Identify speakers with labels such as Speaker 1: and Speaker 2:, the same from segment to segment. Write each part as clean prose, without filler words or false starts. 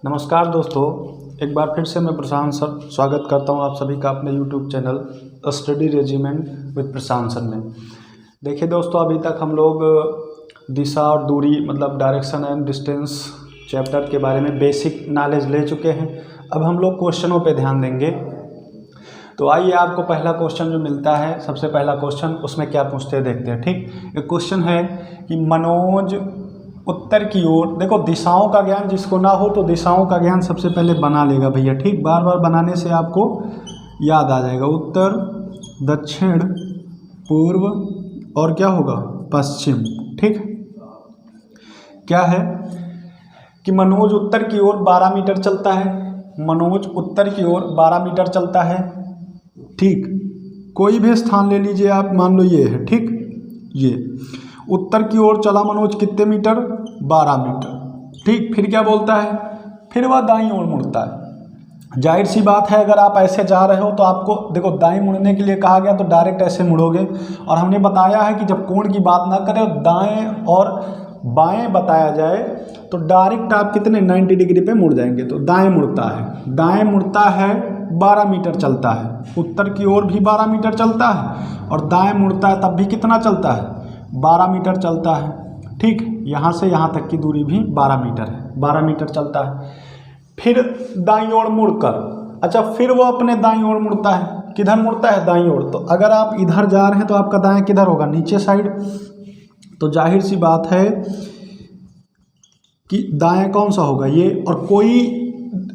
Speaker 1: नमस्कार दोस्तों, एक बार फिर से मैं प्रशांत सर स्वागत करता हूं आप सभी का अपने YouTube channel study regiment with Prashant sir में। देखिए दोस्तों, अभी तक हम लोग दिशा और दूरी मतलब डायरेक्शन एंड डिस्टेंस चैप्टर के बारे में बेसिक नॉलेज ले चुके हैं। अब हम लोग क्वेश्चनों पे ध्यान देंगे। तो आइए आपको पहला क्वेश्चन जो मिलता है, सबसे पहला क्वेश्चन, उसमें क्या पूछते हैं देखते हैं। ठीक, एक क्वेश्चन है कि मनोज उत्तर की ओर, देखो दिशाओं का ज्ञान जिसको ना हो तो दिशाओं का ज्ञान सबसे पहले बना लेगा भैया। ठीक, बार बार बनाने से आपको याद आ जाएगा। उत्तर, दक्षिण, पूर्व और क्या होगा, पश्चिम। ठीक, क्या है कि मनोज उत्तर की ओर 12 मीटर चलता है। मनोज उत्तर की ओर 12 मीटर चलता है। ठीक, कोई भी स्थान ले लीजिए आप, मान लो ये है। ठीक, ये उत्तर की ओर चला मनोज कितने मीटर, 12 मीटर। ठीक, फिर क्या बोलता है, फिर वह दाईं ओर मुड़ता है। जाहिर सी बात है, अगर आप ऐसे जा रहे हो तो आपको देखो दाएं मुड़ने के लिए कहा गया तो डायरेक्ट ऐसे मुड़ोगे। और हमने बताया है कि जब कोण की बात ना करें, दाएं और बाएं बताया जाए तो डायरेक्ट आप कितने 90 डिग्री पे मुड़ जाएंगे। तो दाएं मुड़ता है, दाएं मुड़ता है 12 मीटर चलता है। उत्तर की ओर भी 12 मीटर चलता है और दाएं मुड़ता है तब भी कितना चलता है, 12 मीटर चलता है। ठीक, यहाँ से यहाँ तक की दूरी भी 12 मीटर है, 12 मीटर चलता है। फिर दाईं ओर मुड़कर, अच्छा फिर वो अपने दाईं ओर मुड़ता है। किधर मुड़ता है, दाईं ओर। तो अगर आप इधर जा रहे हैं तो आपका दाएं किधर होगा, नीचे साइड। तो जाहिर सी बात है कि दाएं कौन सा होगा, ये। और कोई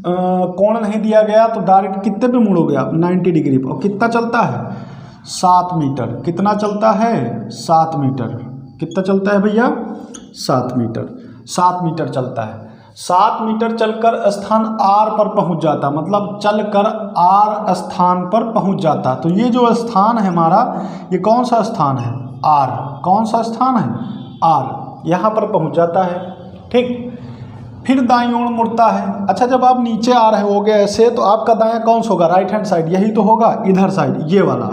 Speaker 1: कोण नहीं दिया गया तो डायरेक्ट कितने पे मुड़ोगे आप, 90 डिग्री पर। और कितना चलता है, 7 मीटर। कितना चलता है, 7 मीटर। कितना चलता है भैया, 7 मीटर। 7 मीटर चलता है। 7 मीटर चलकर स्थान आर पर पहुंच जाता, मतलब चलकर आर स्थान पर पहुंच जाता। तो ये जो स्थान है हमारा, ये कौन सा स्थान है, आर। कौन सा स्थान है, आर। यहाँ पर पहुंच जाता है। ठीक, फिर दाईं ओर मुड़ता है। अच्छा, जब आप नीचे आ रहे होगे ऐसे तो आपका दायां कौन सा होगा, राइट हैंड साइड, यही तो होगा, इधर साइड, ये वाला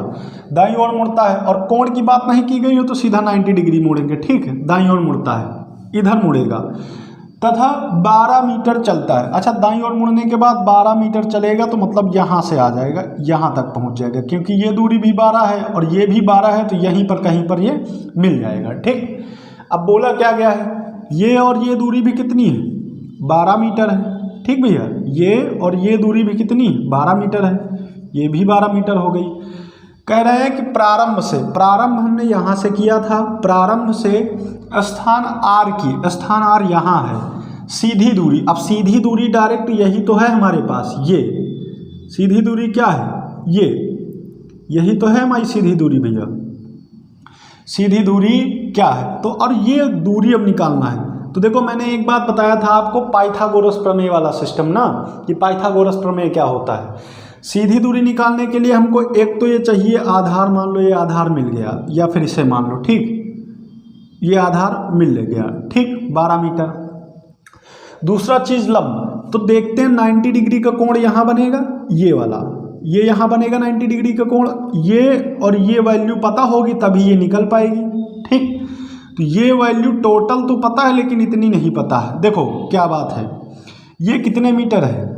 Speaker 1: दाईं ओर मुड़ता है। और कोण की बात नहीं की गई हो तो सीधा 90 डिग्री मुड़ेंगे। ठीक है, दाईं ओर मुड़ता है, इधर मुड़ेगा तथा 12 मीटर चलता है। अच्छा, दाईं ओर मुड़ने के बाद 12 मीटर चलेगा तो मतलब यहाँ से आ जाएगा, यहाँ तक पहुँच जाएगा, क्योंकि ये दूरी भी 12 है और ये भी 12 है, तो यहीं पर कहीं पर ये मिल जाएगा। ठीक, अब बोला क्या गया है, ये और ये दूरी भी कितनी है, 12 मीटर है। ठीक भैया, ये और ये दूरी भी कितनी, 12 मीटर है, ये भी 12 मीटर हो गई। कह रहे हैं कि प्रारंभ से, प्रारंभ हमने यहाँ से किया था, प्रारंभ से स्थान आर की, स्थान आर यहाँ है, सीधी दूरी। अब सीधी दूरी डायरेक्ट यही तो है हमारे पास, ये सीधी दूरी क्या है, ये यही तो है हमारी सीधी दूरी भैया। सीधी दूरी क्या है तो, और ये दूरी अब निकालना है। तो देखो, मैंने एक बात बताया था आपको, पाइथागोरस प्रमेय वाला सिस्टम ना, कि पाइथागोरस प्रमेय क्या होता है। सीधी दूरी निकालने के लिए हमको एक तो ये चाहिए आधार, मान लो ये आधार मिल गया, या फिर इसे मान लो। ठीक, ये आधार मिल गया। ठीक, 12 मीटर। दूसरा चीज लंब, तो देखते हैं 90 डिग्री का कोण यहाँ बनेगा, ये वाला, ये यहाँ बनेगा 90 डिग्री का कोण। ये और ये वैल्यू पता होगी तभी ये निकल पाएगी। ठीक, तो ये वैल्यू टोटल तो पता है लेकिन इतनी नहीं पता है। देखो क्या बात है, ये कितने मीटर है,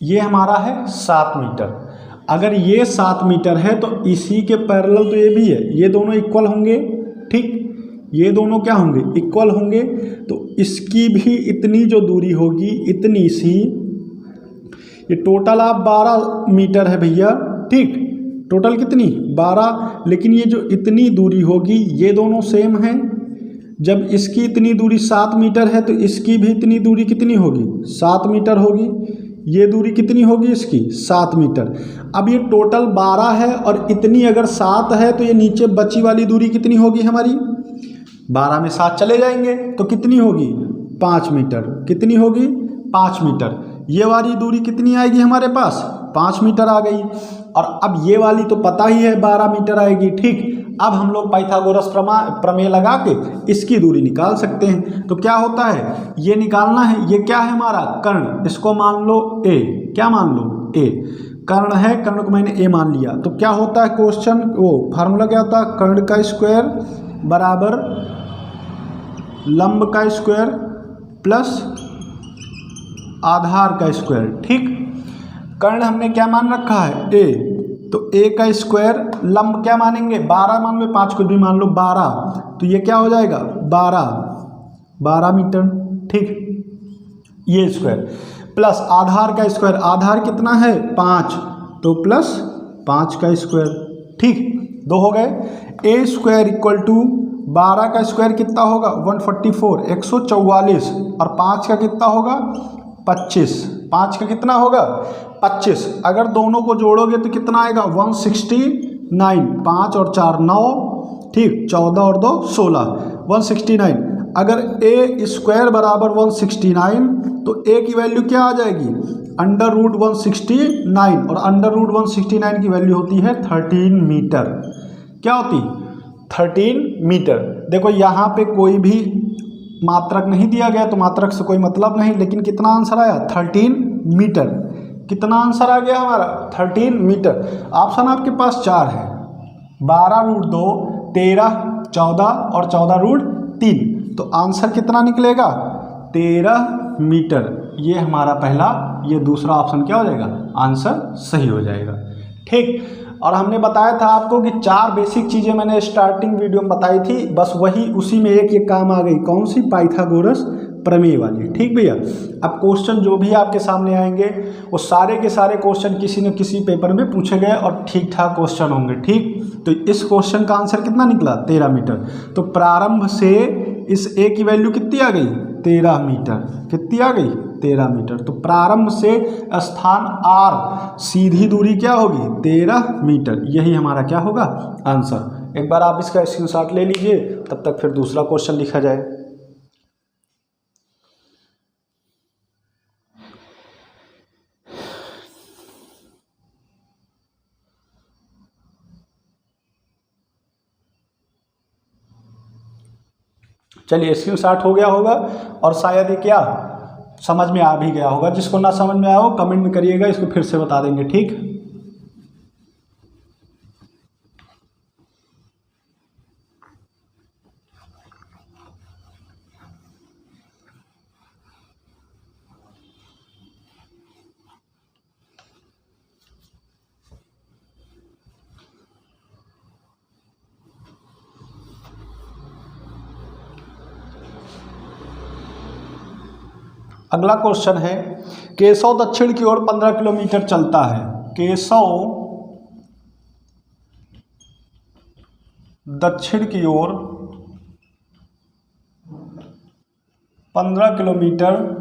Speaker 1: ये हमारा है 7 मीटर। अगर ये 7 मीटर है तो इसी के पैरेलल तो ये भी है, ये दोनों इक्वल होंगे। ठीक, ये दोनों क्या होंगे, इक्वल होंगे। तो इसकी भी इतनी जो दूरी होगी, इतनी सी, ये टोटल आप 12 मीटर है भैया। ठीक, टोटल कितनी, 12। लेकिन ये जो इतनी दूरी होगी, ये दोनों सेम हैं। जब इसकी इतनी दूरी 7 मीटर है तो इसकी भी इतनी दूरी कितनी होगी, 7 मीटर होगी। ये दूरी कितनी होगी इसकी, 7 मीटर। अब ये टोटल 12 है और इतनी अगर 7 है तो ये नीचे बची वाली दूरी कितनी होगी हमारी, 12 में 7 चले जाएंगे तो कितनी होगी, 5 मीटर। कितनी होगी, 5 मीटर। ये वाली दूरी कितनी आएगी हमारे पास, 5 मीटर आ गई। और अब ये वाली तो पता ही है 12 मीटर आएगी। ठीक, अब हम लोग पाइथागोरस प्रमेय लगा के इसकी दूरी निकाल सकते हैं। तो क्या होता है, ये निकालना है, ये क्या है हमारा कर्ण, इसको मान लो ए, क्या मान लो, ए कर्ण है, कर्ण को मैंने ए मान लिया। तो क्या होता है क्वेश्चन, वो फार्मूला क्या होता है, कर्ण का स्क्वायर बराबर लंब का स्क्वायर प्लस आधार का स्क्वायर, ठीक। कर्ण हमने क्या मान रखा है, a, तो a का स्क्वायर, लंब क्या मानेंगे 12 मान लो, 5 कुछ भी मान लो 12, तो ये क्या हो जाएगा 12 मीटर, ठीक। ये स्क्वायर प्लस आधार का स्क्वायर, आधार कितना है 5, तो प्लस 5 का स्क्वायर, ठीक। 2 हो गए। ए स्क्वायर इक्वल टू 12 का स्क्वायर कितना होगा 144, 144, और 5 का कितना होगा 25, 5 का कितना होगा 25। अगर दोनों को जोड़ोगे तो कितना आएगा 169, 5 और 4 9, ठीक, 14 और 2 16, 169। अगर ए स्क्वायर बराबर 169 तो ए की वैल्यू क्या आ जाएगी अंडर रूट 169, और अंडर रूट 169 की वैल्यू होती है 13 मीटर। क्या होती 13 मीटर। देखो यहाँ पे कोई भी मात्रक नहीं दिया गया तो मात्रक से कोई मतलब नहीं, लेकिन कितना आंसर आया 13 मीटर। कितना आंसर आ गया हमारा 13 मीटर। ऑप्शन आपके पास 4 है, 12 रूट 2, 13, 14 और 14 रूट 3, तो आंसर कितना निकलेगा 13 मीटर। ये हमारा पहला, ये दूसरा ऑप्शन क्या हो जाएगा आंसर सही हो जाएगा, ठीक। और हमने बताया था आपको कि 4 बेसिक चीज़ें मैंने स्टार्टिंग वीडियो में बताई थी, बस वही उसी में एक ये काम आ गई, कौन सी पाइथागोरस प्रमेय वाली, ठीक भैया। अब क्वेश्चन जो भी आपके सामने आएंगे वो सारे के सारे क्वेश्चन किसी न किसी पेपर में पूछे गए और ठीक ठाक क्वेश्चन होंगे, ठीक। तो इस क्वेश्चन का आंसर कितना निकला 13 मीटर। तो प्रारंभ से इस ए की वैल्यू कितनी आ गई 13 मीटर, कितनी आ गई 13 मीटर। तो प्रारंभ से स्थान आर सीधी दूरी क्या होगी 13 मीटर। यही हमारा क्या होगा आंसर। एक बार आप इसका स्क्रीनशॉट ले लीजिए, तब तक फिर दूसरा क्वेश्चन लिखा जाए। चलिए स्क्रीनशॉट हो गया होगा और शायद ये क्या समझ में आ भी गया होगा। जिसको ना समझ में आया हो कमेंट में करिएगा, इसको फिर से बता देंगे, ठीक। अगला क्वेश्चन है, केशव दक्षिण की ओर 15 किलोमीटर चलता है। केशव दक्षिण की ओर 15 किलोमीटर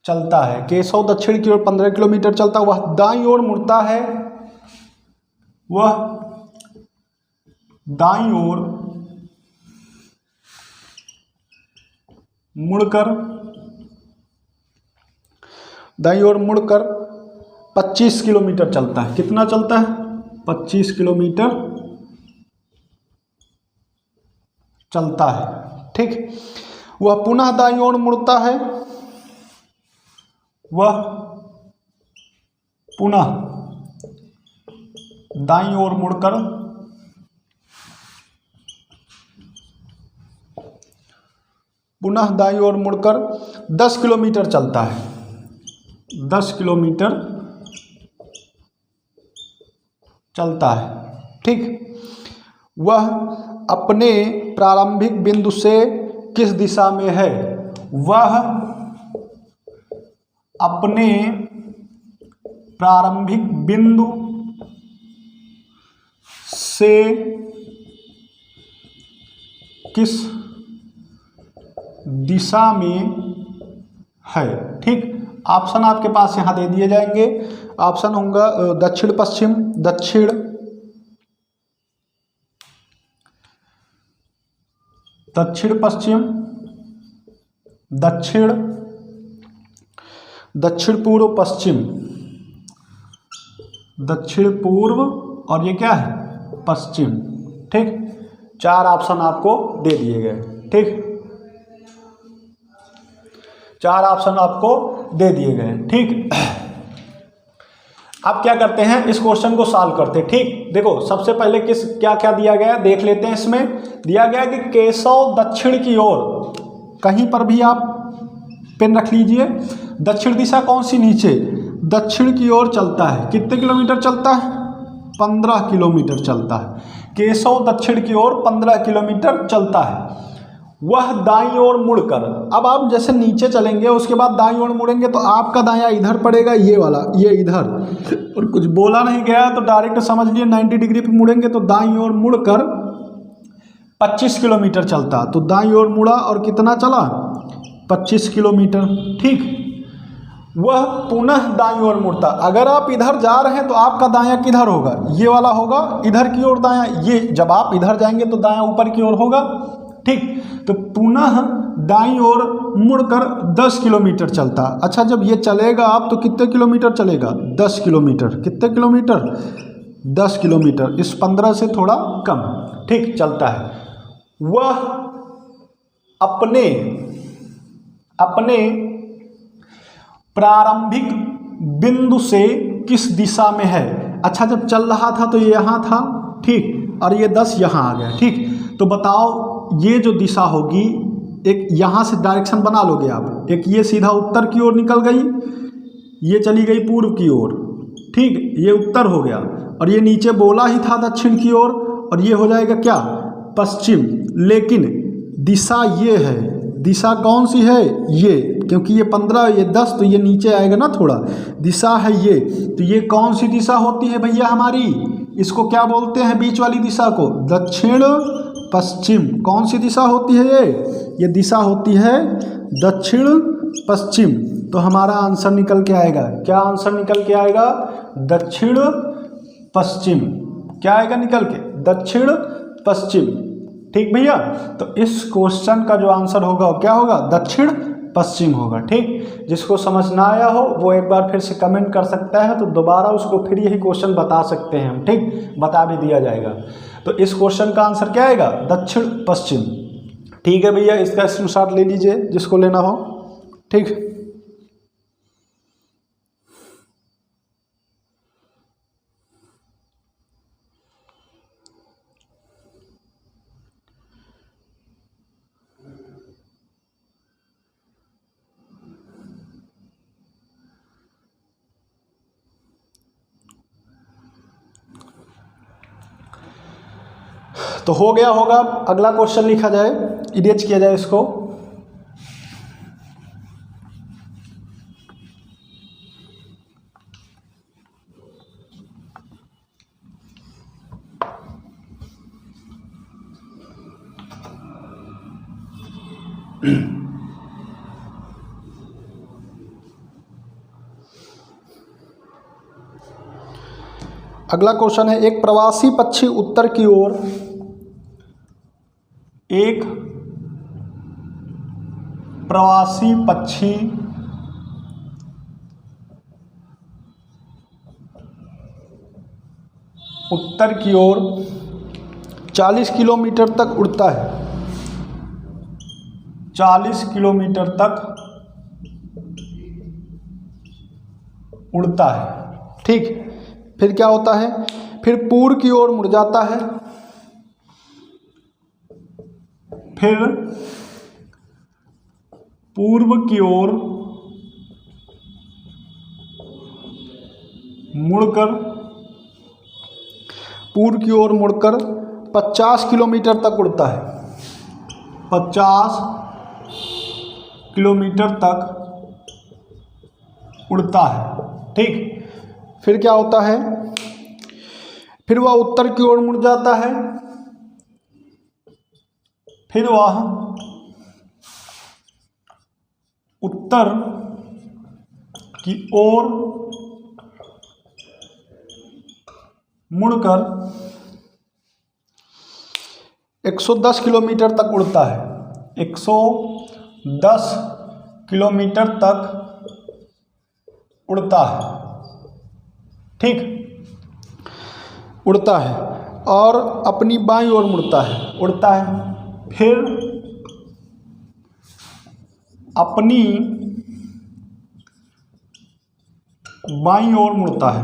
Speaker 1: चलता है। केशव दक्षिण की ओर 15 किलोमीटर चलता है, वह दाईं ओर मुड़ता है, वह दाईं ओर मुड़कर 25 किलोमीटर चलता है। कितना चलता है 25 किलोमीटर चलता है, ठीक। वह पुनः दाईं ओर मुड़ता है, वह पुनः दाईं ओर मुड़कर 10 किलोमीटर चलता है। 10 किलोमीटर चलता है, ठीक। वह अपने प्रारंभिक बिंदु से किस दिशा में है। वह अपने प्रारंभिक बिंदु से किस दिशा में है, ठीक। ऑप्शन आपके पास यहाँ दे दिए जाएंगे। ऑप्शन होगा दक्षिण पश्चिम, दक्षिण पश्चिम, दक्षिण पूर्व पश्चिम, दक्षिण पूर्व, और ये क्या है पश्चिम, ठीक। 4 ऑप्शन आपको दे दिए गए, ठीक। 4 ऑप्शन आपको दे दिए गए, ठीक। अब क्या करते हैं इस क्वेश्चन को सॉल्व करते हैं, ठीक। देखो सबसे पहले क्या क्या दिया गया देख लेते हैं। इसमें दिया गया कि केशव दक्षिण की ओर, कहीं पर भी आप पेन रख लीजिए। दक्षिण दिशा कौन सी? नीचे, दक्षिण की ओर चलता है। कितने किलोमीटर चलता है? 15 किलोमीटर चलता है। केशव दक्षिण की ओर 15 किलोमीटर चलता है। वह दाईं ओर मुड़कर, अब आप जैसे नीचे चलेंगे उसके बाद दाईं ओर मुड़ेंगे तो आपका दायां इधर पड़ेगा, ये वाला, ये इधर, और कुछ बोला नहीं गया तो डायरेक्ट समझ लिए 90 डिग्री पे मुड़ेंगे तो दाईं ओर मुड़कर 25 किलोमीटर चलता। तो दाईं ओर मुड़ा और कितना चला? 25 किलोमीटर। ठीक, वह पुनः दाईं ओर मुड़ता। अगर आप इधर जा रहे हैं तो आपका दायां किधर होगा? ये वाला होगा, इधर की ओर दायां। ये जब आप इधर जाएंगे तो दायां ऊपर की ओर होगा। ठीक, तो पुनः दाईं ओर मुड़कर 10 किलोमीटर चलता। अच्छा, जब ये चलेगा आप तो कितने किलोमीटर चलेगा? 10 किलोमीटर। कितने किलोमीटर? 10 किलोमीटर। इस 15 से थोड़ा कम। ठीक, चलता है। वह अपने प्रारंभिक बिंदु से किस दिशा में है? अच्छा, जब चल रहा था तो ये यहाँ था, ठीक, और ये 10 यहाँ आ गया। ठीक, तो बताओ ये जो दिशा होगी, एक यहाँ से डायरेक्शन बना लोगे आप। एक ये सीधा उत्तर की ओर निकल गई, ये चली गई पूर्व की ओर। ठीक, ये उत्तर हो गया, और ये नीचे बोला ही था दक्षिण की ओर, और ये हो जाएगा क्या? पश्चिम। लेकिन दिशा ये है, दिशा कौन सी है? ये, क्योंकि ये 15, ये 10, तो ये नीचे आएगा ना थोड़ा। दिशा है ये, तो ये कौन सी दिशा होती है भैया हमारी? इसको क्या बोलते हैं बीच वाली दिशा को? दक्षिण पश्चिम। कौन सी दिशा होती है ये दिशा होती है दक्षिण पश्चिम। तो हमारा आंसर निकल के आएगा, क्या आंसर निकल के आएगा? दक्षिण पश्चिम। क्या आएगा निकल के? दक्षिण पश्चिम। ठीक भैया, तो इस क्वेश्चन का जो आंसर होगा वो क्या होगा? दक्षिण पश्चिम होगा। ठीक, जिसको समझ ना आया हो वो एक बार फिर से कमेंट कर सकता है, तो दोबारा उसको फिर यही क्वेश्चन बता सकते हैं हम। ठीक, बता भी दिया जाएगा। तो इस क्वेश्चन का आंसर क्या आएगा? दक्षिण पश्चिम। ठीक है भैया, इसका स्क्रीनशॉट ले लीजिए जिसको लेना हो। ठीक, तो हो गया होगा। अगला क्वेश्चन लिखा जाए, इरेज किया जाए इसको। अगला क्वेश्चन है, एक प्रवासी पक्षी उत्तर की ओर, एक प्रवासी पक्षी उत्तर की ओर 40 किलोमीटर तक उड़ता है। 40 किलोमीटर तक उड़ता है। ठीक, फिर क्या होता है? फिर पूर्व की ओर मुड़ जाता है। फिर पूर्व की ओर मुड़कर 50 किलोमीटर तक उड़ता है। 50 किलोमीटर तक उड़ता है। ठीक, फिर क्या होता है? फिर वह उत्तर की ओर मुड़ जाता है। फिर वह उत्तर की ओर मुड़कर 110 किलोमीटर तक उड़ता है। 110 किलोमीटर तक उड़ता है। ठीक, उड़ता है और अपनी बाईं ओर मुड़ता है, उड़ता है। फिर अपनी बाईं ओर मुड़ता है,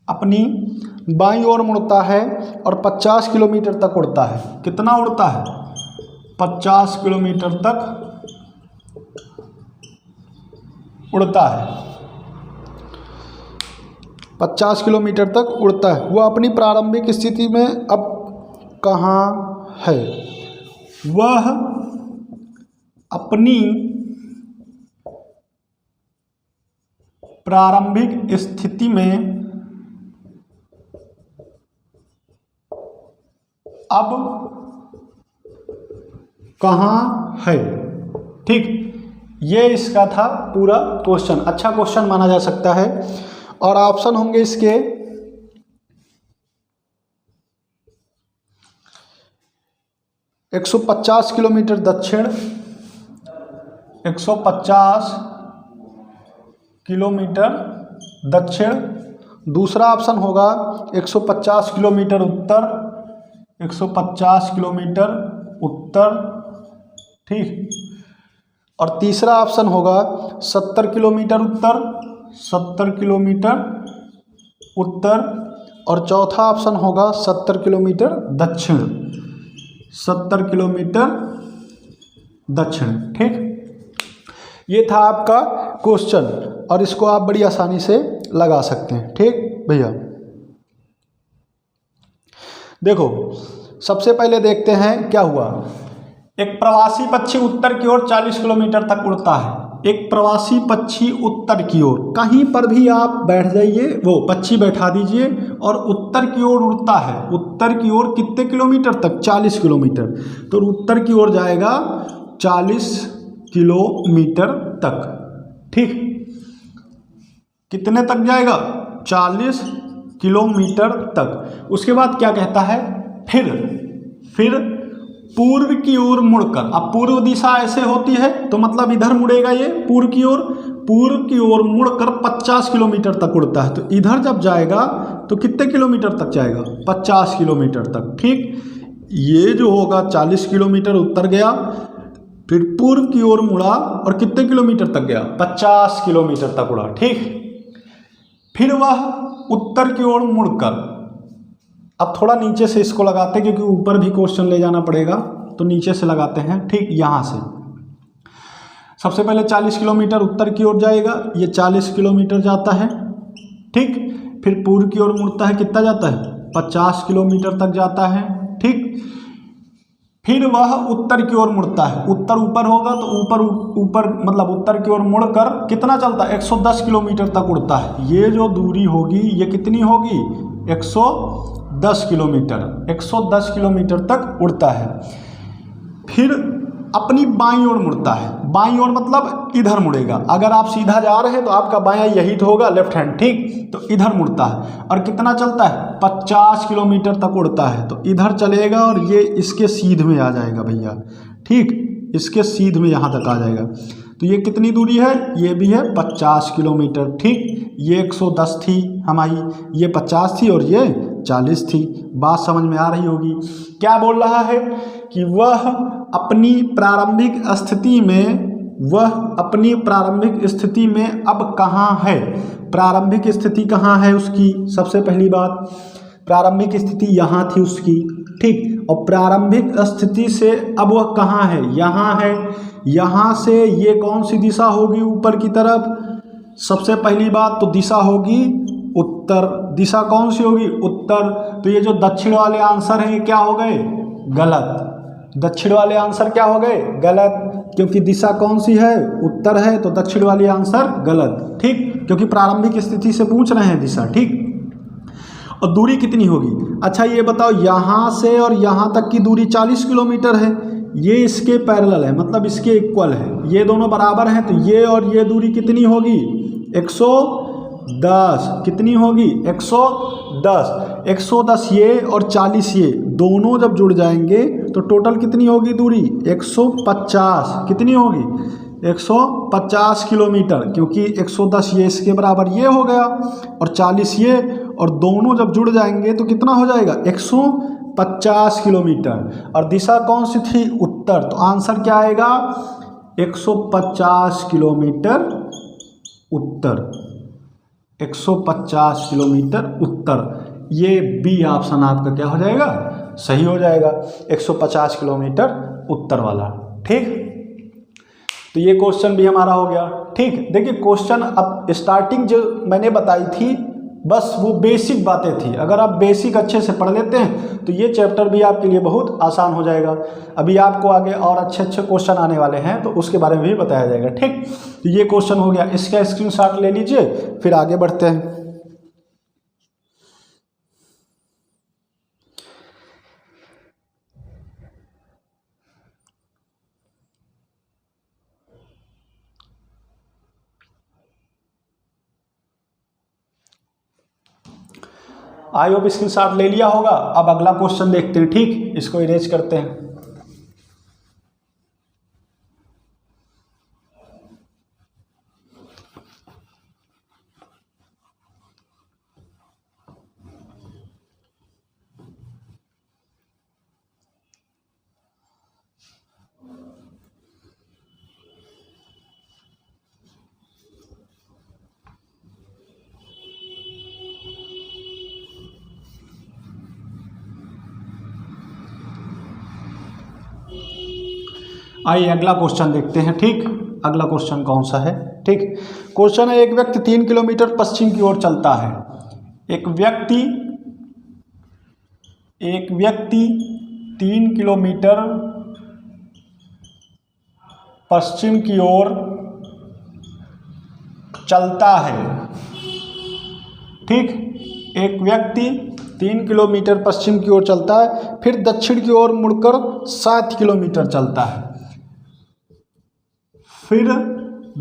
Speaker 1: अपनी बाईं ओर मुड़ता है और 50 किलोमीटर तक उड़ता है। कितना उड़ता है? 150 किलोमीटर तक उड़ता है, 50 किलोमीटर तक उड़ता है। वह अपनी प्रारंभिक स्थिति में अब कहाँ है? वह अपनी प्रारंभिक स्थिति में अब कहाँ है। ठीक, ये इसका था पूरा क्वेश्चन। अच्छा क्वेश्चन माना जा सकता है। और ऑप्शन होंगे इसके 150 किलोमीटर दक्षिण, 150 किलोमीटर दक्षिण। दूसरा ऑप्शन होगा 150 किलोमीटर उत्तर, 150 किलोमीटर उत्तर। ठीक, और तीसरा ऑप्शन होगा 70 किलोमीटर उत्तर, 70 किलोमीटर उत्तर। और चौथा ऑप्शन होगा 70 किलोमीटर दक्षिण, 70 किलोमीटर दक्षिण। ठीक, ये था आपका क्वेश्चन और इसको आप बड़ी आसानी से लगा सकते हैं। ठीक भैया, देखो सबसे पहले देखते हैं क्या हुआ। एक प्रवासी पक्षी उत्तर की ओर 40 किलोमीटर तक उड़ता है। एक प्रवासी पक्षी उत्तर की ओर, कहीं पर भी आप बैठ जाइए, वो पक्षी बैठा दीजिए और उत्तर की ओर उड़ता है। उत्तर की ओर कितने किलोमीटर तक? 40 किलोमीटर। तो उत्तर की ओर जाएगा 40 किलोमीटर तक। ठीक, कितने तक जाएगा? 40 किलोमीटर तक। उसके बाद क्या कहता है? फिर पूर्व की ओर मुड़कर, अब पूर्व दिशा ऐसे होती है तो मतलब इधर मुड़ेगा ये पूर्व की ओर, पूर्व की ओर मुड़कर 50 किलोमीटर तक उड़ता है। तो इधर जब जाएगा तो कितने किलोमीटर तक जाएगा? 50 किलोमीटर तक। ठीक, ये जो होगा 40 किलोमीटर उत्तर गया, फिर पूर्व की ओर मुड़ा और कितने किलोमीटर तक गया? 50 किलोमीटर तक उड़ा। ठीक, फिर वह उत्तर की ओर मुड़कर, अब थोड़ा नीचे से इसको लगाते हैं क्योंकि ऊपर भी क्वेश्चन ले जाना पड़ेगा, तो नीचे से लगाते हैं। ठीक, यहाँ से सबसे पहले 40 किलोमीटर उत्तर की ओर जाएगा, ये 40 किलोमीटर जाता है। ठीक, फिर पूर्व की ओर मुड़ता है, कितना जाता है? 50 किलोमीटर तक जाता है। ठीक, फिर वह उत्तर की ओर मुड़ता है, उत्तर ऊपर होगा तो ऊपर मतलब उत्तर की ओर मुड़कर कितना चलता है? 110 किलोमीटर तक उड़ता है। ये जो दूरी होगी ये कितनी होगी? 110 किलोमीटर, 110 किलोमीटर तक उड़ता है। फिर अपनी बाईं ओर मुड़ता है, बाईं ओर मतलब इधर मुड़ेगा। अगर आप सीधा जा रहे हैं तो आपका बायां यही तो होगा, लेफ्ट हैंड। ठीक, तो इधर मुड़ता है और कितना चलता है? 50 किलोमीटर तक उड़ता है। तो इधर चलेगा और ये इसके सीध में आ जाएगा भैया। ठीक, इसके सीध में यहाँ तक आ जाएगा। तो ये कितनी दूरी है? ये भी है 50 किलोमीटर। ठीक, ये 110 थी हमारी, ये 50 थी और ये 40 थी। बात समझ में आ रही होगी। क्या बोल रहा है कि वह अपनी प्रारंभिक स्थिति में अब कहाँ है? प्रारंभिक स्थिति कहाँ है उसकी? सबसे पहली बात, प्रारंभिक स्थिति यहाँ थी उसकी। ठीक, और प्रारंभिक स्थिति से अब वह कहाँ है? यहाँ है। यहाँ से ये कौन सी दिशा होगी ऊपर की तरफ? सबसे पहली बात तो दिशा होगी उत्तर। दिशा कौन सी होगी? उत्तर। तो ये जो दक्षिण वाले आंसर हैं ये क्या हो गए? गलत। दक्षिण वाले आंसर क्या हो गए? गलत, क्योंकि दिशा कौन सी है? उत्तर है, तो दक्षिण वाली आंसर गलत। ठीक, क्योंकि प्रारंभिक स्थिति से पूछ रहे हैं दिशा। ठीक, और दूरी कितनी होगी? अच्छा ये बताओ, यहाँ से और यहाँ तक की दूरी 40 किलोमीटर है। ये इसके पैरेलल है, मतलब इसके इक्वल है, ये दोनों बराबर हैं। तो ये और ये दूरी कितनी होगी? 110। कितनी होगी? 110। 110 ये और 40 ये दोनों जब जुड़ जाएंगे तो टोटल कितनी होगी दूरी? 150। कितनी होगी? 150 किलोमीटर, क्योंकि 110 ये इसके बराबर ये हो गया और 40 ये, और दोनों जब जुड़ जाएंगे तो कितना हो जाएगा? 150 किलोमीटर। और दिशा कौन सी थी? उत्तर। तो आंसर क्या आएगा? 150 किलोमीटर उत्तर। 150 किलोमीटर उत्तर। ये बी ऑप्शन आपका क्या हो जाएगा? सही हो जाएगा, 150 किलोमीटर उत्तर वाला। ठीक, तो ये क्वेश्चन भी हमारा हो गया। ठीक, देखिए क्वेश्चन अब स्टार्टिंग जो मैंने बताई थी बस वो बेसिक बातें थी। अगर आप बेसिक अच्छे से पढ़ लेते हैं तो ये चैप्टर भी आपके लिए बहुत आसान हो जाएगा। अभी आपको आगे और अच्छे अच्छे क्वेश्चन आने वाले हैं तो उसके बारे में भी बताया जाएगा। ठीक, तो ये क्वेश्चन हो गया, इसका स्क्रीनशॉट ले लीजिए, फिर आगे बढ़ते हैं। आई होप स्क्रीनशॉट ले लिया होगा। अब अगला क्वेश्चन देखते हैं। ठीक, इसको इरेज करते हैं। आइए अगला क्वेश्चन देखते हैं। ठीक, अगला क्वेश्चन कौन सा है? ठीक, क्वेश्चन है, एक व्यक्ति 3 किलोमीटर पश्चिम की ओर चलता है। एक व्यक्ति 3 किलोमीटर पश्चिम की ओर चलता है। ठीक, एक व्यक्ति 3 किलोमीटर पश्चिम की ओर चलता है, फिर दक्षिण की ओर मुड़कर 7 किलोमीटर चलता है। फिर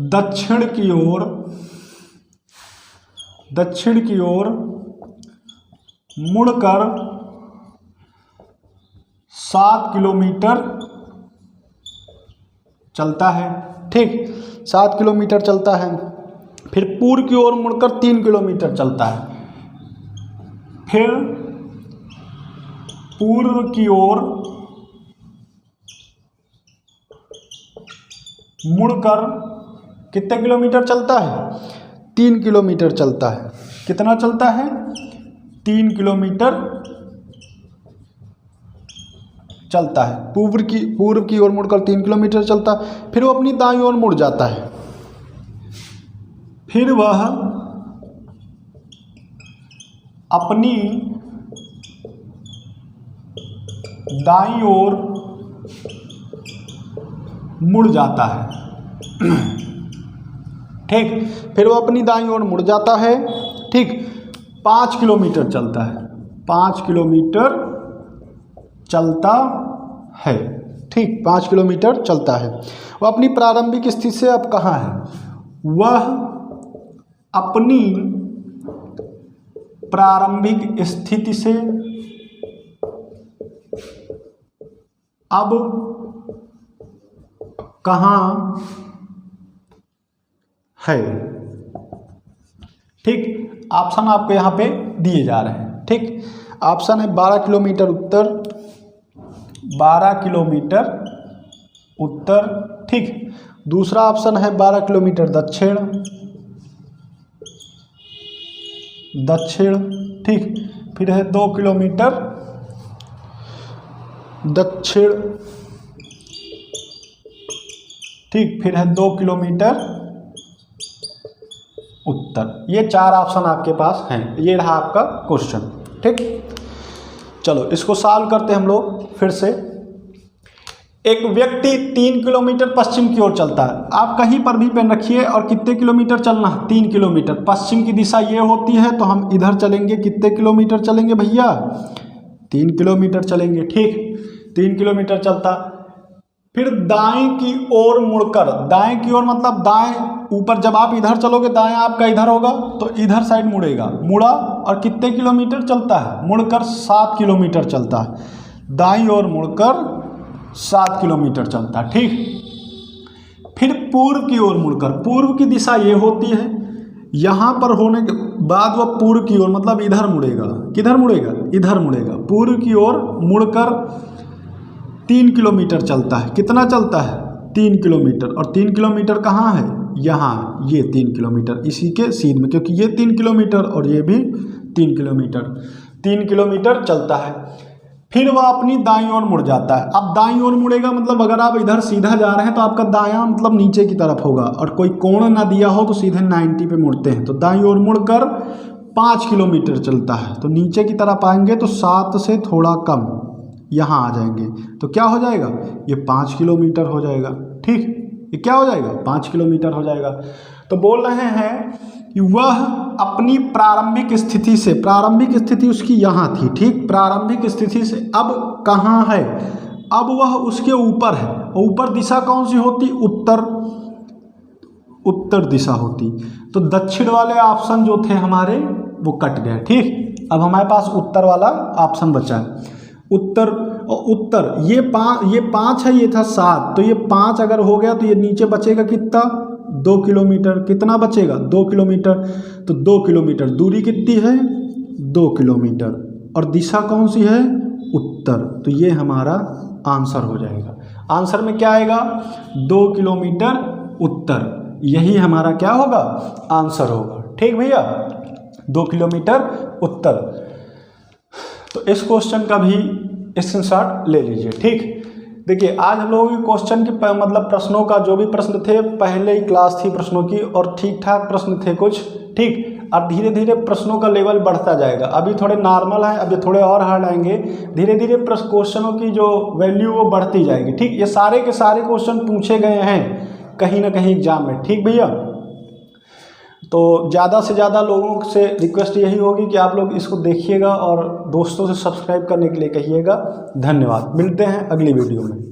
Speaker 1: दक्षिण की ओर मुड़कर 7 किलोमीटर चलता है। ठीक, 7 किलोमीटर चलता है। फिर पूर्व की ओर मुड़कर 3 किलोमीटर चलता है। फिर पूर्व की ओर मुड़कर कितने किलोमीटर चलता है? 3 किलोमीटर चलता है। कितना चलता है? 3 किलोमीटर चलता है। पूर्व की ओर मुड़कर 3 किलोमीटर चलता है। फिर वो अपनी दाईं ओर मुड़ जाता है। फिर वह अपनी दाईं ओर मुड़ जाता है। ठीक, फिर वो अपनी दाईं ओर मुड़ जाता है। ठीक, 5 किलोमीटर चलता है। 5 किलोमीटर चलता है। ठीक, 5 किलोमीटर चलता है। वह अपनी प्रारंभिक स्थिति से अब कहाँ है? वह अपनी प्रारंभिक स्थिति से अब कहाँ है? ठीक, ऑप्शन आपको यहाँ पे दिए जा रहे हैं। ठीक, ऑप्शन है 12 किलोमीटर उत्तर, 12 किलोमीटर उत्तर। ठीक, दूसरा ऑप्शन है 12 किलोमीटर दक्षिण। ठीक, फिर है 2 किलोमीटर दक्षिण। ठीक, फिर है 2 किलोमीटर उत्तर। ये 4 ऑप्शन आपके पास हैं। ये रहा आपका क्वेश्चन। ठीक, चलो इसको सॉल्व करते हैं हम लोग फिर से। एक व्यक्ति 3 किलोमीटर पश्चिम की ओर चलता है। आप कहीं पर भी पेन रखिए और कितने किलोमीटर चलना है? 3 किलोमीटर। पश्चिम की दिशा ये होती है तो हम इधर चलेंगे। कितने किलोमीटर चलेंगे भैया? 3 किलोमीटर चलेंगे। ठीक, 3 किलोमीटर चलता। फिर दाएं की ओर मुड़कर, दाएं की ओर मतलब दाएं ऊपर, जब आप इधर चलोगे दाएं आपका इधर होगा तो इधर साइड मुड़ेगा। मुड़ा और कितने किलोमीटर चलता है? मुड़कर 7 किलोमीटर चलता है। दाईं ओर मुड़कर 7 किलोमीटर चलता है। ठीक, फिर पूर्व की ओर मुड़कर, पूर्व की दिशा ये होती है, यहाँ पर होने के बाद वह पूर्व की ओर मतलब इधर मुड़ेगा। किधर मुड़ेगा? इधर मुड़ेगा। पूर्व की ओर मुड़कर 3 किलोमीटर चलता है। कितना चलता है? 3 किलोमीटर। और 3 किलोमीटर कहाँ है? यहाँ, ये 3 किलोमीटर इसी के सीध में, क्योंकि ये 3 किलोमीटर और ये भी 3 किलोमीटर। 3 किलोमीटर चलता है। फिर वह अपनी दाईं ओर मुड़ जाता है। अब दाईं ओर मुड़ेगा मतलब अगर आप इधर सीधा जा रहे हैं तो आपका दायां मतलब नीचे की तरफ होगा, और कोई कोण ना दिया हो तो सीधे 90 पे मुड़ते हैं। तो दाईं ओर मुड़कर 5 किलोमीटर चलता है, तो नीचे की तरफ आएंगे तो 7 से थोड़ा कम यहाँ आ जाएंगे, तो क्या हो जाएगा, ये 5 किलोमीटर हो जाएगा। ठीक, ये क्या हो जाएगा, 5 किलोमीटर हो जाएगा। तो बोल रहे हैं कि वह अपनी प्रारंभिक स्थिति से, प्रारंभिक स्थिति उसकी यहाँ थी, ठीक, प्रारंभिक स्थिति से अब कहाँ है, अब वह उसके ऊपर है। ऊपर दिशा कौन सी होती, उत्तर, उत्तर दिशा होती। तो दक्षिण वाले ऑप्शन जो थे हमारे वो कट गए। ठीक, अब हमारे पास उत्तर वाला ऑप्शन बचा है। उत्तर, और उत्तर ये 5 है, ये था 7, तो ये 5 अगर हो गया तो ये नीचे बचेगा कितना, 2 किलोमीटर। कितना बचेगा, 2 किलोमीटर। तो 2 किलोमीटर दूरी कितनी है, 2 किलोमीटर, और दिशा कौन सी है, उत्तर। तो ये हमारा आंसर हो जाएगा। आंसर में क्या आएगा, 2 किलोमीटर उत्तर, यही हमारा क्या होगा, आंसर होगा। ठीक भैया, 2 किलोमीटर उत्तर। तो इस क्वेश्चन का भी स्क्रीनशॉट ले लीजिए। ठीक, देखिए आज हम लोगों के क्वेश्चन की मतलब प्रश्नों का जो भी प्रश्न थे, पहले ही क्लास थी प्रश्नों की और ठीक ठाक प्रश्न थे कुछ। ठीक, और धीरे धीरे प्रश्नों का लेवल बढ़ता जाएगा। अभी थोड़े नॉर्मल है, अभी थोड़े और हार्ड आएंगे। धीरे धीरे क्वेश्चनों की जो वैल्यू वो बढ़ती जाएगी। ठीक, ये सारे के सारे क्वेश्चन पूछे गए हैं कहीं ना कहीं एग्जाम में। ठीक भैया, तो ज़्यादा से ज़्यादा लोगों से रिक्वेस्ट यही होगी कि आप लोग इसको देखिएगा और दोस्तों से सब्सक्राइब करने के लिए कहिएगा। धन्यवाद, मिलते हैं अगली वीडियो में।